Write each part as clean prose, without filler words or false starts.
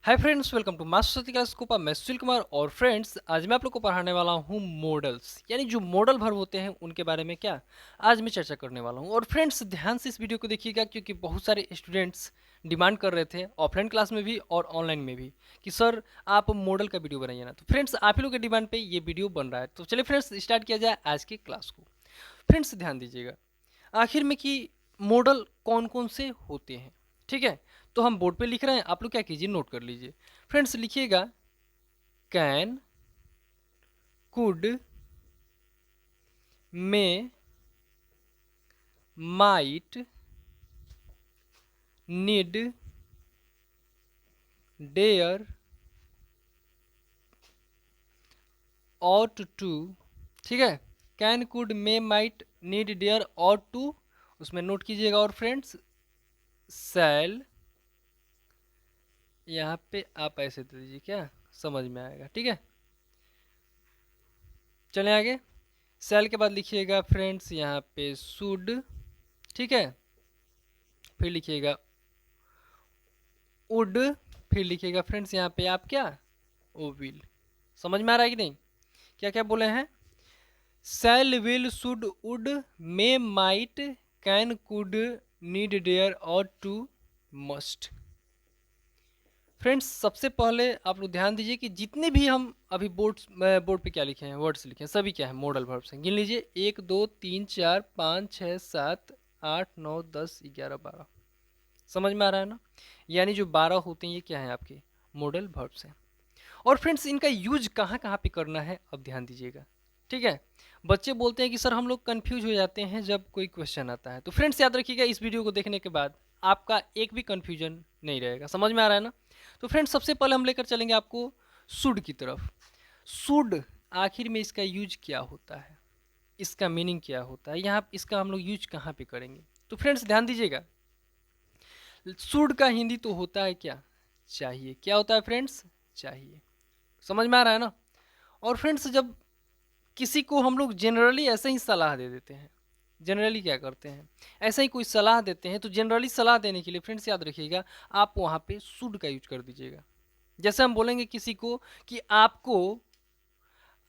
Hi friends, welcome to master Sati class कोपा। मैं सुशील कुमार और फ्रेंड्स आज मैं आप लोग को पढ़ाने वाला हूँ मॉडल्स, यानी जो मॉडल वर्ब होते हैं उनके बारे में क्या आज मैं चर्चा करने वाला हूँ। और फ्रेंड्स ध्यान से इस वीडियो को देखिएगा क्योंकि बहुत सारे स्टूडेंट्स डिमांड कर रहे थे ऑफलाइन क्लास में भी और ऑनलाइन में भी कि सर आप मॉडल का वीडियो बनाइए ना। तो फ्रेंड्स आप ही लोग के डिमांड पे ये वीडियो बन रहा है। तो चलिए फ्रेंड्स स्टार्ट किया जाए आज की क्लास को। फ्रेंड्स ध्यान दीजिएगा आखिर में कि मॉडल कौन कौन से होते हैं। ठीक है, तो हम बोर्ड पे लिख रहे हैं, आप लोग क्या कीजिए नोट कर लीजिए। फ्रेंड्स लिखिएगा can, could, may, might, need, dare, ought to. ठीक है, can, could, may, might, need, dare, ought to, उसमें नोट कीजिएगा। और फ्रेंड्स सेल, यहाँ पे आप ऐसे दे दीजिए, क्या समझ में आएगा। ठीक है, चलें आगे। सेल के बाद लिखिएगा फ्रेंड्स यहाँ पे शुड। ठीक है, फिर लिखिएगा वुड, फिर लिखिएगा फ्रेंड्स यहाँ पे आप क्या ओ विल। समझ में आ रहा है कि नहीं, क्या क्या बोले हैं। Shall, will, should, would, may, might, can, could, need, dare और टू, मस्ट। फ्रेंड्स सबसे पहले आप लोग ध्यान दीजिए कि जितने भी हम अभी बोर्ड पे क्या लिखे हैं, वर्ड्स लिखे हैं, सभी क्या है मॉडल वर्ब्स हैं। गिन लीजिए 1 2 3 4 5 6 7 8 9 10 11 12। समझ में आ रहा है ना, यानी जो 12 होते हैं ये क्या है आपके मॉडल वर्ब्स हैं। और फ्रेंड्स इनका यूज कहाँ कहाँ पे करना है अब ध्यान दीजिएगा। ठीक है, बच्चे बोलते हैं कि सर हम लोग कंफ्यूज हो जाते हैं जब कोई क्वेश्चन आता है। तो फ्रेंड्स याद रखिएगा इस वीडियो को देखने के बाद आपका एक भी कंफ्यूजन नहीं रहेगा। समझ में आ रहा है ना। तो फ्रेंड्स सबसे पहले हम लेकर चलेंगे आपको शुड की तरफ। शुड आखिर में इसका यूज क्या होता है, इसका मीनिंग क्या होता है, यहाँ इसका हम लोग यूज कहाँ पे करेंगे। तो फ्रेंड्स ध्यान दीजिएगा, शुड का हिंदी तो होता है क्या, चाहिए। क्या होता है फ्रेंड्स, चाहिए। समझ में आ रहा है ना। और फ्रेंड्स जब किसी को हम लोग जनरली ऐसे ही सलाह दे देते हैं, जनरली क्या करते हैं, ऐसे ही कोई सलाह देते हैं, तो जनरली सलाह देने के लिए फ्रेंड्स याद रखिएगा आप वहाँ पे शुड का यूज कर दीजिएगा। जैसे हम बोलेंगे किसी को कि आपको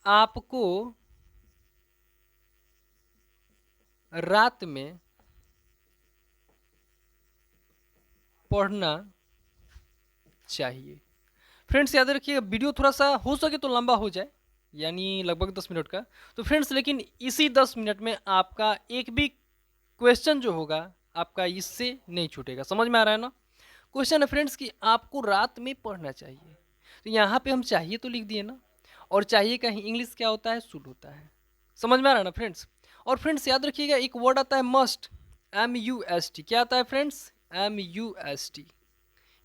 आपको रात में पढ़ना चाहिए। फ्रेंड्स याद रखिएगा वीडियो थोड़ा सा हो सके तो लंबा हो जाए, यानी लगभग 10 मिनट का। तो फ्रेंड्स लेकिन इसी 10 मिनट में आपका एक भी क्वेश्चन जो होगा आपका इससे नहीं छूटेगा। समझ में आ रहा है ना। क्वेश्चन है फ्रेंड्स कि आपको रात में पढ़ना चाहिए, तो यहाँ पे हम चाहिए तो लिख दिए ना। और चाहिए का इंग्लिश क्या होता है, शुड होता है। समझ में आ रहा है ना फ्रेंड्स। और फ्रेंड्स याद रखिएगा एक वर्ड आता है मस्ट, MUST। क्या आता है फ्रेंड्स, MUST।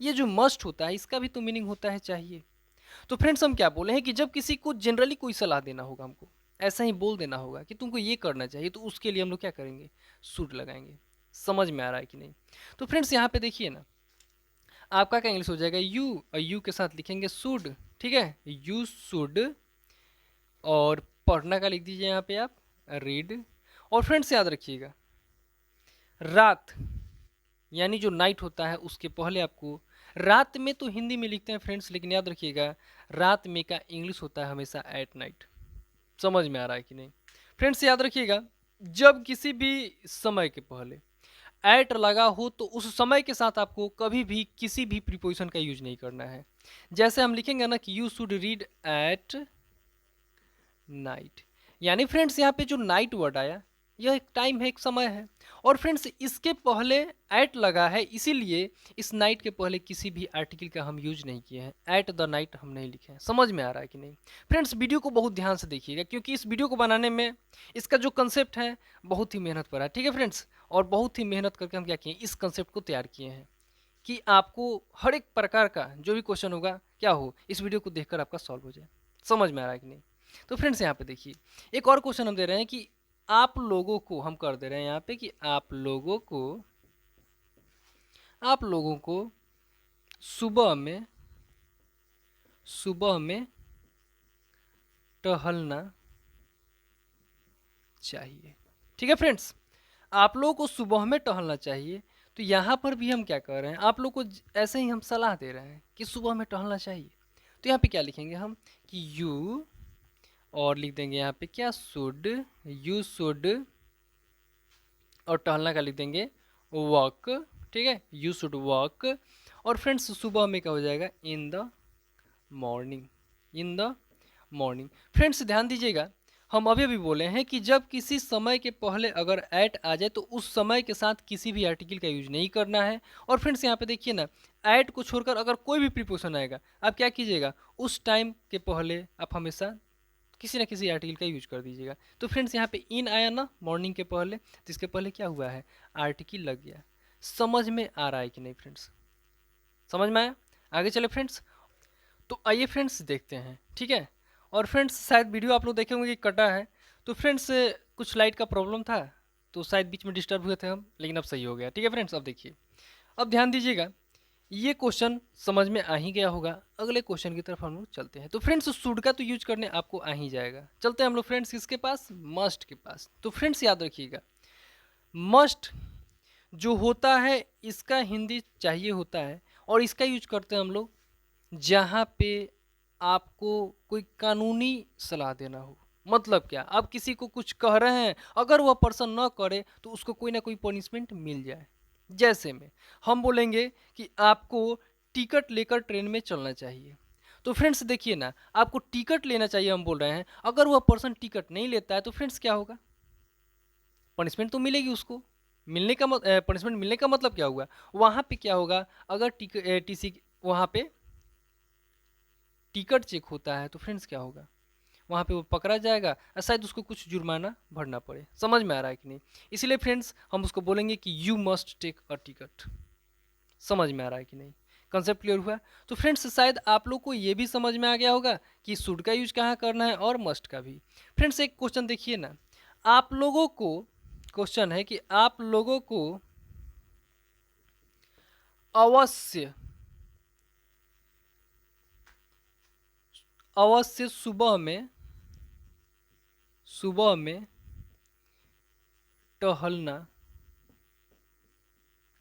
ये जो मस्ट होता है इसका भी तो मीनिंग होता है चाहिए। तो फ्रेंड्स हम क्या बोले हैं कि जब किसी को जनरली कोई सलाह देना होगा, हमको ऐसा ही बोल देना होगा कि तुमको ये करना चाहिए, तो उसके लिए हम लोग क्या करेंगे, शुड लगाएंगे। समझ में आ रहा है कि नहीं। तो फ्रेंड्स यहाँ पे देखिए ना, आपका क्या इंग्लिश हो जाएगा यू, और यू के साथ लिखेंगे शुड। ठीक है, यू शुड। और पढ़ना का लिख दीजिए यहाँ पे आप रीड। और फ्रेंड्स याद रखिएगा रात यानी जो नाइट होता है उसके पहले आपको, रात में तो हिंदी में लिखते हैं फ्रेंड्स, लेकिन याद रखिएगा रात में का इंग्लिश होता है हमेशा एट नाइट। समझ में आ रहा है कि नहीं। फ्रेंड्स याद रखिएगा जब किसी भी समय के पहले एट लगा हो तो उस समय के साथ आपको कभी भी किसी भी प्रीपोजिशन का यूज नहीं करना है। जैसे हम लिखेंगे ना कि you should read at night, यानी फ्रेंड्स यहाँ पे जो नाइट वर्ड आया यह एक टाइम है, एक समय है। और फ्रेंड्स इसके पहले एट लगा है, इसीलिए इस नाइट के पहले किसी भी आर्टिकल का हम यूज नहीं किए हैं, एट द नाइट हम नहीं लिखे हैं। समझ में आ रहा है कि नहीं। फ्रेंड्स वीडियो को बहुत ध्यान से देखिएगा क्योंकि इस वीडियो को बनाने में इसका जो कंसेप्ट है बहुत ही मेहनत पड़ा है। ठीक है फ्रेंड्स, और बहुत ही मेहनत करके हम क्या किए, इस कंसेप्ट को तैयार किए हैं कि आपको हर एक प्रकार का जो भी क्वेश्चन होगा क्या हो, इस वीडियो को देखकर आपका सॉल्व हो जाए। समझ में आ रहा है कि नहीं। तो फ्रेंड्स यहाँ पे देखिए एक और क्वेश्चन हम दे रहे हैं कि आप लोगों को, हम कर दे रहे हैं यहाँ पे कि आप लोगों को सुबह में टहलना चाहिए। ठीक है फ्रेंड्स, आप लोगों को सुबह में टहलना चाहिए। तो यहाँ पर भी हम क्या कर रहे हैं, आप लोग को ऐसे ही हम सलाह दे रहे हैं कि सुबह में टहलना चाहिए। तो यहाँ पे क्या लिखेंगे हम कि यू, और लिख देंगे यहाँ पे क्या, शुड, यू शुड, और टहलना का लिख देंगे वॉक। ठीक है, यू शुड वॉक। और फ्रेंड्स सुबह में क्या हो जाएगा, in the morning, in the morning. Friends ध्यान दीजिएगा, हम अभी अभी बोले हैं कि जब किसी समय के पहले अगर एट आ जाए तो उस समय के साथ किसी भी आर्टिकल का यूज नहीं करना है। और फ्रेंड्स यहाँ पे देखिए ना, एट को छोड़कर अगर कोई भी प्रीपोजिशन आएगा, आप क्या कीजिएगा, उस टाइम के पहले आप हमेशा किसी ना किसी आर्टिकल का यूज कर दीजिएगा। तो फ्रेंड्स यहाँ पे इन आया ना मॉर्निंग के पहले, तो इसके पहले क्या हुआ है, आर्टिकल लग गया। समझ में आ रहा है कि नहीं फ्रेंड्स, समझ में आया? आगे चले फ्रेंड्स, तो आइए फ्रेंड्स देखते हैं। ठीक है, और फ्रेंड्स शायद वीडियो आप लोग देखे होंगे कि कटा है, तो फ्रेंड्स कुछ लाइट का प्रॉब्लम था, तो शायद बीच में डिस्टर्ब हुए थे हम, लेकिन अब सही हो गया। ठीक है फ्रेंड्स, अब देखिए, अब ध्यान दीजिएगा, ये क्वेश्चन समझ में आ ही गया होगा। अगले क्वेश्चन की तरफ हम लोग चलते हैं। तो फ्रेंड्स शुड का तो यूज करने आपको आ ही जाएगा। चलते हैं हम लोग फ्रेंड्स किसके पास, मस्ट के पास। तो फ्रेंड्स याद रखिएगा, मस्ट जो होता है इसका हिंदी चाहिए होता है, और इसका यूज करते हैं हम लोग जहाँ पे आपको कोई कानूनी सलाह देना हो। मतलब क्या, आप किसी को कुछ कह रहे हैं, अगर वह पर्सन न करे तो उसको कोई ना कोई पनिशमेंट मिल जाए। जैसे में हम बोलेंगे कि आपको टिकट लेकर ट्रेन में चलना चाहिए। तो फ्रेंड्स देखिए ना, आपको टिकट लेना चाहिए हम बोल रहे हैं, अगर वह पर्सन टिकट नहीं लेता है तो फ्रेंड्स क्या होगा, पनिशमेंट तो मिलेगी उसको। मिलने का पनिशमेंट मिलने का मतलब क्या हुआ, वहाँ पे क्या होगा, अगर टीसी वहाँ पे टिकट चेक होता है तो फ्रेंड्स क्या होगा, वहाँ पे वो पकड़ा जाएगा और शायद उसको कुछ जुर्माना भरना पड़े। समझ में आ रहा है कि नहीं? इसलिए फ्रेंड्स हम उसको बोलेंगे कि you must take a ticket. समझ में आ रहा है कि नहीं? कंसेप्ट क्लियर हुआ? तो फ्रेंड्स शायद आप लोग को ये भी समझ में आ गया होगा कि शुड का यूज कहाँ करना है और मस्ट का भी। फ्रेंड्स एक क्वेश्चन देखिए ना, आप लोगों को क्वेश्चन है कि आप लोगों को अवश्य अवश्य सुबह में टहलना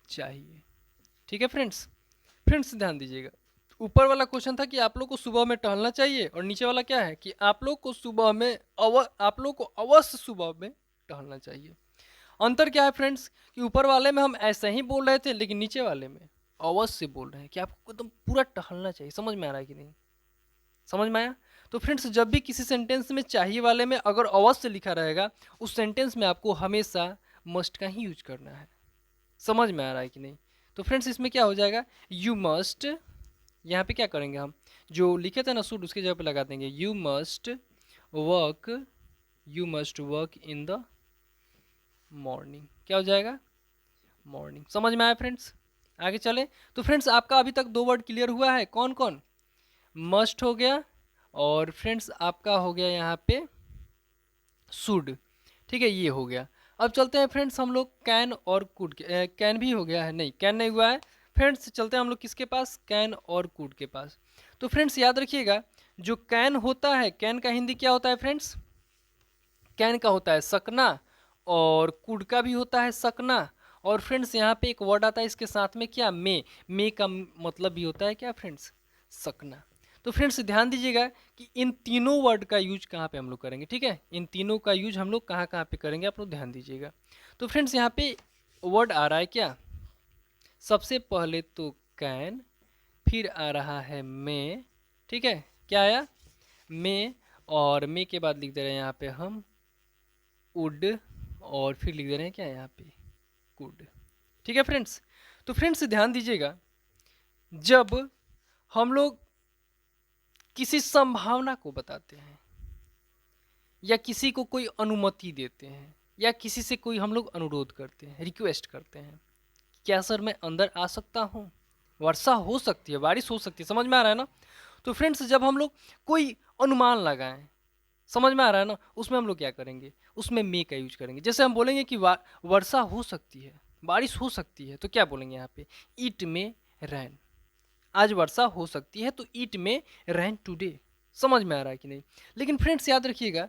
चाहिए। ठीक है फ्रेंड्स, फ्रेंड्स ध्यान दीजिएगा, ऊपर वाला क्वेश्चन था कि आप लोग को सुबह में टहलना चाहिए, और नीचे वाला क्या है कि आप लोग को सुबह में आप लोग को अवश्य सुबह में टहलना चाहिए। अंतर क्या है फ्रेंड्स कि ऊपर वाले में हम ऐसे ही बोल रहे थे, लेकिन नीचे वाले में अवश्य बोल रहे हैं कि आपको एकदम पूरा टहलना चाहिए। समझ में आ रहा है कि नहीं? समझ में आया? तो फ्रेंड्स जब भी किसी सेंटेंस में चाहिए वाले में अगर अवश्य लिखा रहेगा, उस सेंटेंस में आपको हमेशा मस्ट का ही यूज करना है। समझ में आ रहा है कि नहीं? तो फ्रेंड्स इसमें क्या हो जाएगा, यू मस्ट, यहाँ पे क्या करेंगे हम, जो लिखे थे ना शुड, उसके जगह पे लगा देंगे you must work in the morning. क्या हो जाएगा, मॉर्निंग। समझ में आया फ्रेंड्स? आगे चले, तो फ्रेंड्स आपका अभी तक 2 वर्ड क्लियर हुआ है, कौन कौन, मस्ट हो गया, और फ्रेंड्स आपका हो गया यहाँ पे शुड। ठीक है, ये हो गया। अब चलते हैं फ्रेंड्स हम लोग कैन और कुड के, कैन भी हो गया है, नहीं कैन नहीं हुआ है फ्रेंड्स। चलते हैं हम लोग किसके पास, कैन और कुड के पास। तो फ्रेंड्स याद रखिएगा, जो कैन होता है, कैन का हिंदी क्या होता है फ्रेंड्स, कैन का होता है सकना, और कुड का भी होता है सकना। और फ्रेंड्स यहाँ पे एक वर्ड आता है इसके साथ में, क्या, मे का मतलब भी होता है क्या फ्रेंड्स, सकना। तो फ्रेंड्स ध्यान दीजिएगा कि इन तीनों वर्ड का यूज कहाँ पे हम लोग करेंगे। ठीक है, इन तीनों का यूज हम लोग कहाँ कहाँ पे करेंगे, आप लोग ध्यान दीजिएगा। तो फ्रेंड्स यहाँ पे वर्ड आ रहा है क्या, सबसे पहले तो कैन, फिर आ रहा है मे। ठीक है, क्या आया, मे, और मे के बाद लिख दे रहे हैं यहाँ पे हम वुड, और फिर लिख दे रहे हैं क्या यहाँ पे, कुड। ठीक है फ्रेंड्स, तो फ्रेंड्स ध्यान दीजिएगा, जब हम लोग किसी संभावना को बताते हैं, या किसी को कोई अनुमति देते हैं, या किसी से कोई हम लोग अनुरोध करते हैं, रिक्वेस्ट करते हैं, क्या सर मैं अंदर आ सकता हूँ, वर्षा हो सकती है, बारिश हो सकती है। समझ में आ रहा है ना? तो फ्रेंड्स जब हम लोग कोई अनुमान लगाएं, समझ में आ रहा है ना, उसमें हम लोग क्या करेंगे, उसमें मे का यूज करेंगे। जैसे हम बोलेंगे कि वर्षा हो सकती है, बारिश हो सकती है, तो क्या बोलेंगे यहाँ पे, इट में रैन, आज वर्षा हो सकती है, तो इट में रैन टुडे। समझ में आ रहा है कि नहीं? लेकिन फ्रेंड्स याद रखिएगा,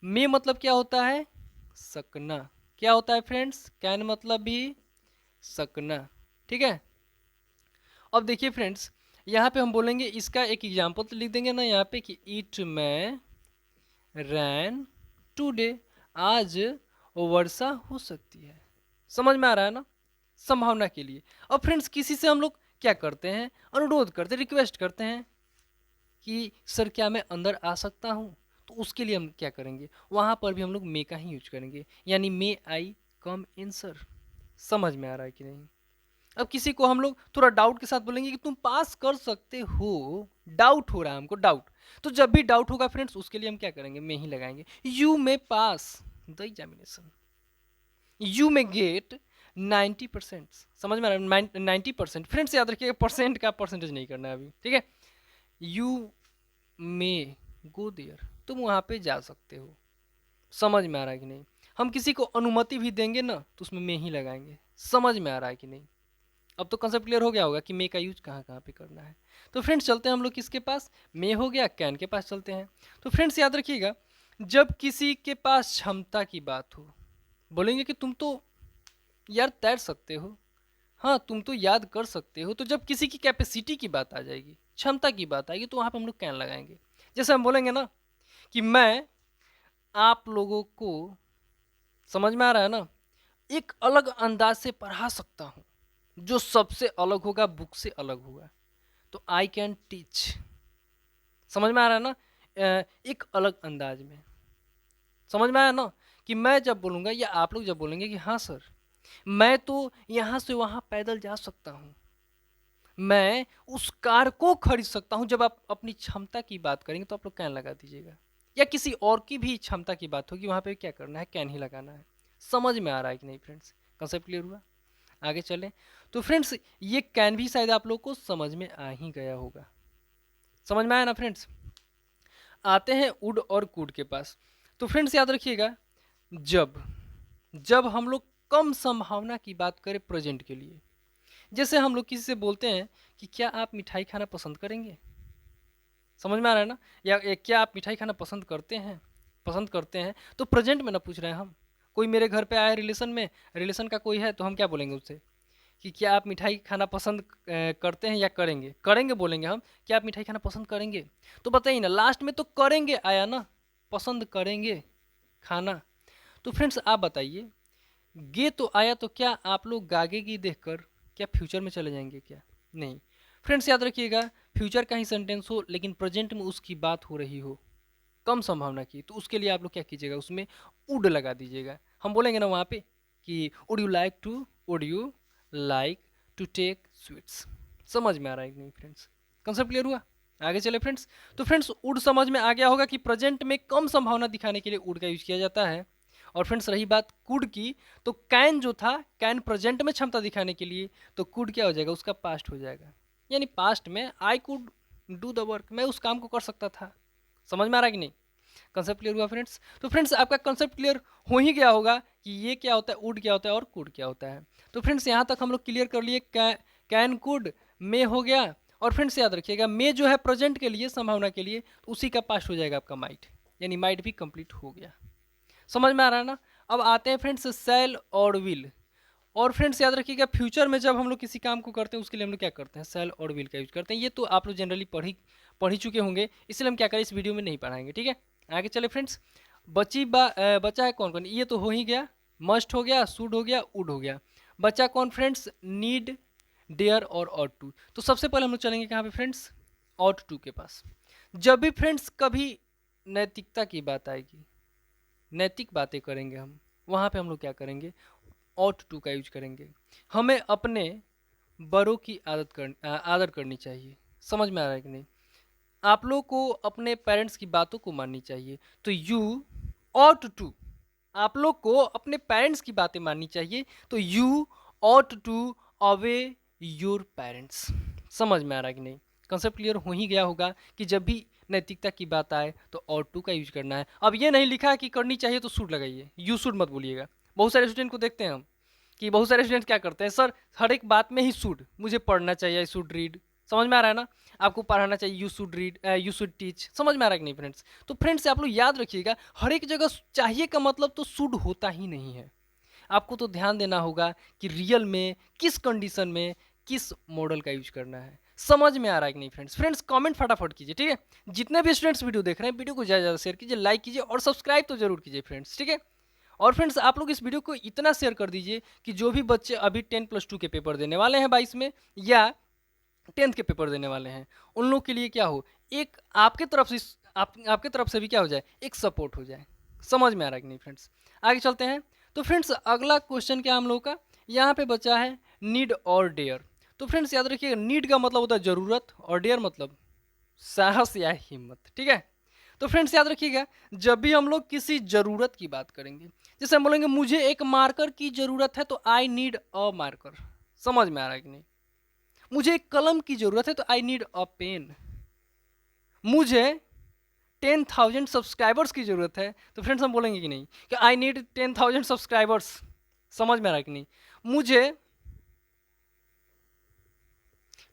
मे मतलब क्या होता है, सकना। क्या होता है फ्रेंड्स, कैन मतलब भी सकना। ठीक है, अब देखिए फ्रेंड्स, यहाँ पे हम बोलेंगे इसका एक एग्जाम्पल तो लिख देंगे ना यहाँ पे कि इट में रैन टुडे, आज वर्षा हो सकती है। समझ में आ रहा है ना, संभावना के लिए। अब फ्रेंड्स किसी से हम लोग क्या करते हैं, अनुरोध करते हैं, रिक्वेस्ट करते हैं कि सर क्या मैं अंदर आ सकता हूँ, तो उसके लिए हम क्या करेंगे, वहाँ पर भी हम लोग मे का ही यूज करेंगे, यानी मे आई कम इन सर। समझ में आ रहा है कि नहीं। अब किसी को हम लोग थोड़ा डाउट के साथ बोलेंगे कि तुम पास कर सकते हो, डाउट हो रहा है हमको, डाउट। तो जब भी डाउट होगा फ्रेंड्स, उसके लिए हम क्या करेंगे, मे ही लगाएंगे। You may pass the examination, you may gate 90%। समझ में आ रहा है, 90%। फ्रेंड्स याद रखिएगा, परसेंट का परसेंटेज नहीं करना है अभी, ठीक है। यू मे गो देयर, तुम वहाँ पे जा सकते हो। समझ में आ रहा है कि नहीं। हम किसी को अनुमति भी देंगे ना, तो उसमें मे ही लगाएंगे। समझ में आ रहा है कि नहीं। अब तो कंसेप्ट क्लियर हो गया होगा कि मे का यूज कहाँ कहाँ पे करना है। तो फ्रेंड्स चलते हैं हम लोग किसके पास, मे हो गया, कैन के पास चलते हैं। तो फ्रेंड्स याद रखिएगा, जब किसी के पास क्षमता की बात हो, बोलेंगे कि तुम तो यार तैर सकते हो, हाँ तुम तो याद कर सकते हो। तो जब किसी की कैपेसिटी की बात आ जाएगी, क्षमता की बात आएगी, तो वहाँ पे हम लोग कैन लगाएंगे। जैसे हम बोलेंगे ना कि मैं आप लोगों को, समझ में आ रहा है ना, एक अलग अंदाज से पढ़ा सकता हूँ, जो सबसे अलग होगा, बुक से अलग होगा। तो आई कैन टीच। समझ में आ रहा है ना, एक अलग अंदाज में। समझ में आया ना, कि मैं जब बोलूँगा या आप लोग जब बोलेंगे कि हाँ सर मैं तो यहाँ से वहाँ पैदल जा सकता हूँ, मैं उस कार को खरीद सकता हूँ, जब आप अपनी क्षमता की बात करेंगे तो आप लोग कैन लगा दीजिएगा। या किसी और की भी क्षमता की बात होगी, वहाँ पे क्या करना है, कैन ही लगाना है। समझ में आ रहा है कि नहीं फ्रेंड्स, कंसेप्ट क्लियर हुआ। आगे चलें। तो फ्रेंड्स ये कैन भी शायद आप लोग को समझ में आ ही गया होगा। समझ में आया ना फ्रेंड्स। आते हैं वुड और कुड के पास। तो फ्रेंड्स याद रखिएगा, जब जब हम लोग कम संभावना की बात करें प्रेजेंट के लिए, जैसे हम लोग किसी से बोलते हैं कि क्या आप मिठाई खाना पसंद करेंगे। समझ में आ रहा है ना, या क्या आप मिठाई खाना पसंद करते हैं, तो प्रेजेंट में ना पूछ रहे हैं हम। कोई मेरे घर पे आया रिलेशन में, रिलेशन का कोई है, तो हम क्या बोलेंगे उससे कि क्या आप मिठाई खाना पसंद करते हैं या करेंगे, करेंगे बोलेंगे हम। क्या आप मिठाई खाना पसंद करेंगे, तो बताइए ना, लास्ट में तो करेंगे आया ना, पसंद करेंगे खाना। तो फ्रेंड्स आप बताइए, गे तो आया, तो क्या आप लोग गागे की देखकर क्या फ्यूचर में चले जाएंगे क्या, नहीं। फ्रेंड्स याद रखिएगा, फ्यूचर का ही सेंटेंस हो लेकिन प्रेजेंट में उसकी बात हो रही हो, कम संभावना की, तो उसके लिए आप लोग क्या कीजिएगा, उसमें वुड लगा दीजिएगा। हम बोलेंगे ना वहाँ पे कि would you like to take sweets. समझ में आ रहा है कि नहीं फ्रेंड्स, कंसेप्ट क्लियर हुआ। आगे चले फ्रेंड्स। तो फ्रेंड्स वुड समझ में आ गया होगा कि प्रेजेंट में कम संभावना दिखाने के लिए वुड का यूज किया जाता है। और फ्रेंड्स रही बात कुड की, तो कैन जो था, कैन प्रेजेंट में क्षमता दिखाने के लिए, तो कुड क्या हो जाएगा, उसका पास्ट हो जाएगा। यानी पास्ट में I could do the work, मैं उस काम को कर सकता था। समझ में आ रहा है कि नहीं, कंसेप्ट क्लियर हुआ फ्रेंड्स। तो फ्रेंड्स आपका कंसेप्ट क्लियर हो ही गया होगा कि ये क्या होता है, वुड क्या होता है और कुड क्या होता है। तो फ्रेंड्स यहाँ तक हम लोग क्लियर कर लिए, कैन कुड मे हो गया। और फ्रेंड्स याद रखिएगा, मे जो है प्रेजेंट के लिए, संभावना के लिए, तो उसी का पास्ट हो जाएगा आपका माइट, यानी माइट भी कंप्लीट हो गया। समझ में आ रहा है ना। अब आते हैं फ्रेंड्स शैल और विल। और फ्रेंड्स याद रखिएगा, फ्यूचर में जब हम लोग किसी काम को करते हैं, उसके लिए हम लोग क्या करते हैं, शैल और विल का यूज करते हैं। ये तो आप लोग जनरली पढ़ ही चुके होंगे, इसलिए हम क्या करें, इस वीडियो में नहीं पढ़ाएंगे, ठीक है। आगे चले फ्रेंड्स। बचा है कौन कौन, ये तो हो ही गया, मस्ट हो गया, शुड हो गया, वुड हो गया। बचा कौन फ्रेंड्स, नीड, डेयर और ऑट टू। तो सबसे पहले हम लोग चलेंगे कहाँ पे फ्रेंड्स, ऑट टू के पास। जब भी फ्रेंड्स कभी नैतिकता की बात आएगी, नैतिक बातें करेंगे हम, वहाँ पे हम लोग क्या करेंगे, ऑट टू का यूज करेंगे। हमें अपने बड़ों की आदर करनी चाहिए। समझ में आ रहा है कि नहीं। आप लोग को अपने पेरेंट्स की बातों को माननी चाहिए। तो यू ऑट टू, आप लोग को अपने पेरेंट्स की बातें माननी चाहिए, तो you ought to obey your parents. समझ में आ रहा है कि नहीं, कंसेप्ट क्लियर हो ही गया होगा कि जब भी नैतिकता की बात आए तो ऑट टू का यूज करना है। अब ये नहीं लिखा है कि करनी चाहिए तो शुड लगाइए, यू शुड मत बोलिएगा। बहुत सारे स्टूडेंट को देखते हैं हम कि बहुत सारे स्टूडेंट क्या करते हैं, सर हर एक बात में ही शुड, मुझे पढ़ना चाहिए, आई शुड रीड। समझ में आ रहा है ना, आपको पढ़ाना चाहिए, you should read, you should teach. समझ में आ रहा है कि नहीं फ्रेंड्स। तो फ्रेंड्स आप लोग याद रखिएगा, हर एक जगह चाहिए का मतलब तो शुड होता ही नहीं है। आपको तो ध्यान देना होगा कि रियल में किस कंडीशन में किस मॉडल का यूज करना है। समझ में आ रहा है कि नहीं फ्रेंड्स? फ्रेंड्स कमेंट फटाफट कीजिए, ठीक है। जितने भी स्टूडेंट्स वीडियो देख रहे हैं, वीडियो को ज़्यादा ज़्यादा शेयर कीजिए, लाइक कीजिए और सब्सक्राइब तो जरूर कीजिए फ्रेंड्स, ठीक है। और फ्रेंड्स आप लोग इस वीडियो को इतना शेयर कर दीजिए कि जो भी बच्चे अभी 10+2 के पेपर देने वाले हैं 22 में, या 10th के पेपर देने वाले हैं, उन लोग के लिए क्या हो, एक आपके तरफ से आपके तरफ से भी क्या हो जाए, एक सपोर्ट हो जाए। समझ में आ रहा है कि नहीं फ्रेंड्स? आगे चलते हैं। तो फ्रेंड्स अगला क्वेश्चन क्या हम लोगों का यहाँ पे बचा है, नीड और डेयर। तो फ्रेंड्स याद रखिएगा, नीड का मतलब होता है जरूरत और डेयर मतलब साहस या हिम्मत, ठीक है। तो फ्रेंड्स याद रखिएगा, जब भी हम लोग किसी ज़रूरत की बात करेंगे, जैसे हम बोलेंगे मुझे एक मार्कर की ज़रूरत है, तो आई नीड अ मार्कर। समझ में आ रहा है कि नहीं? मुझे एक कलम की ज़रूरत है, तो आई नीड अ पेन। मुझे 10,000 सब्सक्राइबर्स की ज़रूरत है, तो फ्रेंड्स हम बोलेंगे कि नहीं कि आई नीड 10,000 सब्सक्राइबर्स। समझ में आ रहा है कि नहीं? मुझे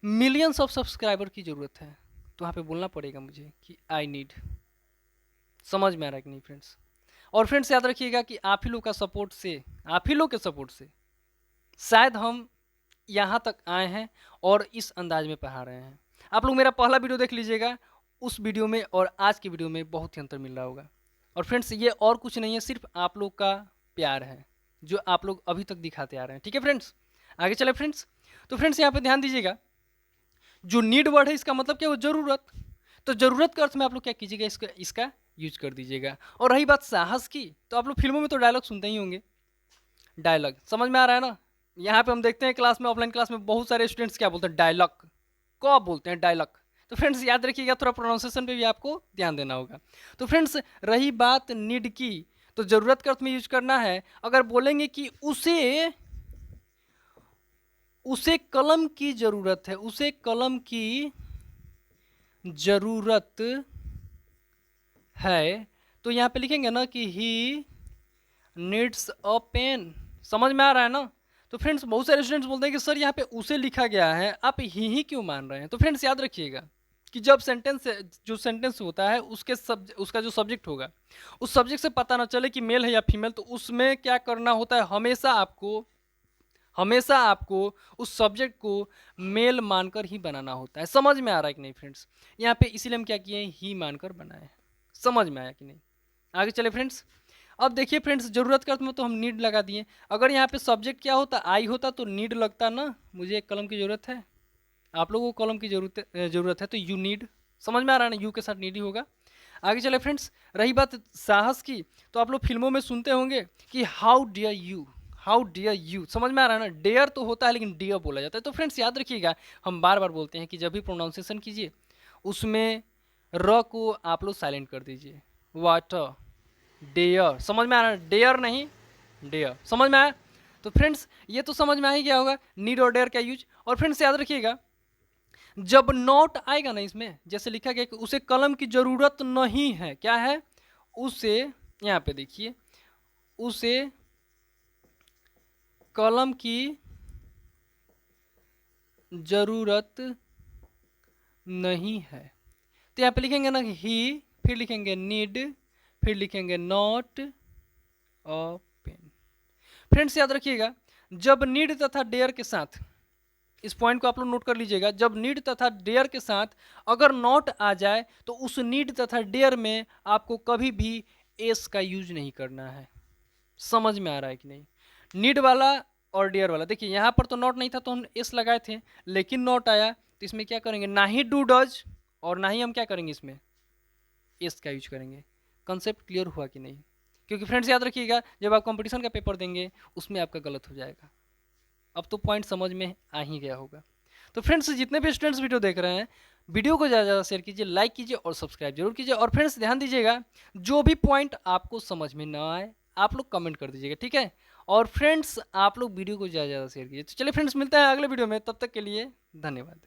मिलियंस ऑफ सब्सक्राइबर की ज़रूरत है, तो वहाँ पे बोलना पड़ेगा मुझे कि आई नीड। समझ में आ रहा है कि नहीं फ्रेंड्स? और फ्रेंड्स याद रखिएगा कि आप ही लोग का सपोर्ट से, आप ही लोग के सपोर्ट से शायद हम यहाँ तक आए हैं और इस अंदाज में पढ़ा रहे हैं। आप लोग मेरा पहला वीडियो देख लीजिएगा, उस वीडियो में और आज की वीडियो में बहुत ही अंतर मिल रहा होगा। और फ्रेंड्स ये और कुछ नहीं है, सिर्फ आप लोग का प्यार है जो आप लोग अभी तक दिखाते आ रहे हैं, ठीक है फ्रेंड्स। आगे चले फ्रेंड्स। तो फ्रेंड्स यहाँ पे ध्यान दीजिएगा, जो नीड वर्ड है इसका मतलब क्या हो, जरूरत। तो जरूरत के अर्थ में आप लोग क्या कीजिएगा, इसका यूज कर दीजिएगा। और रही बात साहस की, तो आप लोग फिल्मों में तो डायलॉग सुनते ही होंगे, डायलॉग समझ में आ रहा है ना। यहाँ पे हम देखते हैं क्लास में, ऑफलाइन क्लास में बहुत सारे स्टूडेंट्स क्या बोलते हैं, डायलॉग। कब बोलते हैं डायलॉग? तो फ्रेंड्स याद रखिएगा, थोड़ा प्रोनाउंसिएशन पे भी आपको ध्यान देना होगा। तो फ्रेंड्स रही बात नीड की, तो जरूरत के अर्थ में यूज करना है। अगर बोलेंगे कि उसे कलम की जरूरत है, उसे कलम की जरूरत है, तो यहाँ पे लिखेंगे ना कि ही नीड्स अ पेन। समझ में आ रहा है ना। तो फ्रेंड्स बहुत सारे स्टूडेंट्स बोलते हैं कि सर यहाँ पे उसे लिखा गया है, आप ही क्यों मान रहे हैं? तो फ्रेंड्स याद रखिएगा कि जब जो सेंटेंस होता है उसका जो सब्जेक्ट होगा, उस सब्जेक्ट से पता ना चले कि मेल है या फीमेल, तो उसमें क्या करना होता है, हमेशा आपको उस सब्जेक्ट को मेल मानकर ही बनाना होता है। समझ में आ रहा है कि नहीं फ्रेंड्स? यहाँ पे इसीलिए हम क्या किए, ही मानकर बनाए हैं। समझ में आया कि नहीं? आगे चले फ्रेंड्स। अब देखिए फ्रेंड्स, जरूरत के अर्थ में तो हम नीड लगा दिए। अगर यहाँ पे सब्जेक्ट क्या होता, आई होता, तो नीड लगता ना, मुझे एक कलम की जरूरत है, आप लोगों को कलम की जरूरत है, तो यू नीड। समझ में आ रहा है ना, यू के साथ नीड ही होगा। आगे चले फ्रेंड्स। रही बात साहस की, तो आप लोग फिल्मों में सुनते होंगे कि how dare you, how dare you. समझ में आ रहा है ना, डेयर तो होता है लेकिन डियर बोला जाता है। तो फ्रेंड्स याद रखिएगा, हम बार बार बोलते हैं कि जब भी प्रोनाउंसिएशन कीजिए, उसमें र को आप लोग साइलेंट कर दीजिए। Water, dare. समझ में आ रहा है, डेयर नहीं डेयर। समझ में आया? तो फ्रेंड्स ये तो समझ में आ ही गया होगा नीड और डेयर का यूज। और फ्रेंड्स याद रखिएगा, जब नॉट आएगा ना इसमें, जैसे लिखा गया कि उसे कलम की जरूरत नहीं है, क्या है, उसे, यहाँ पे देखिए, उसे कलम की जरूरत नहीं है, तो यहाँ पे लिखेंगे ना ही, फिर लिखेंगे नीड, फिर लिखेंगे नॉट अ पेन। फ्रेंड्स याद रखिएगा, जब नीड तथा डेयर के साथ, इस पॉइंट को आप लोग नोट कर लीजिएगा, जब नीड तथा डेयर के साथ अगर नॉट आ जाए, तो उस नीड तथा डेयर में आपको कभी भी एस का यूज नहीं करना है। समझ में आ रहा है कि नहीं? नीड वाला और डेयर वाला, देखिए यहाँ पर तो नॉट नहीं था तो हम एस लगाए थे, लेकिन नॉट आया तो इसमें क्या करेंगे, ना ही डू डज और ना ही हम क्या करेंगे, इसमें एस का यूज करेंगे। कंसेप्ट क्लियर हुआ कि नहीं? क्योंकि फ्रेंड्स याद रखिएगा, जब आप कंपटीशन का पेपर देंगे उसमें आपका गलत हो जाएगा। अब तो पॉइंट समझ में आ ही गया होगा। तो फ्रेंड्स जितने भी स्टूडेंट्स वीडियो देख रहे हैं, वीडियो को ज़्यादा ज़्यादा शेयर कीजिए, लाइक कीजिए और सब्सक्राइब जरूर कीजिए। और फ्रेंड्स ध्यान दीजिएगा, जो भी पॉइंट आपको समझ में ना आए आप लोग कमेंट कर दीजिएगा, ठीक है। और फ्रेंड्स आप लोग वीडियो को ज़्यादा से ज़्यादा शेयर कीजिए। तो चलिए फ्रेंड्स मिलते हैं अगले वीडियो में, तब तक के लिए धन्यवाद।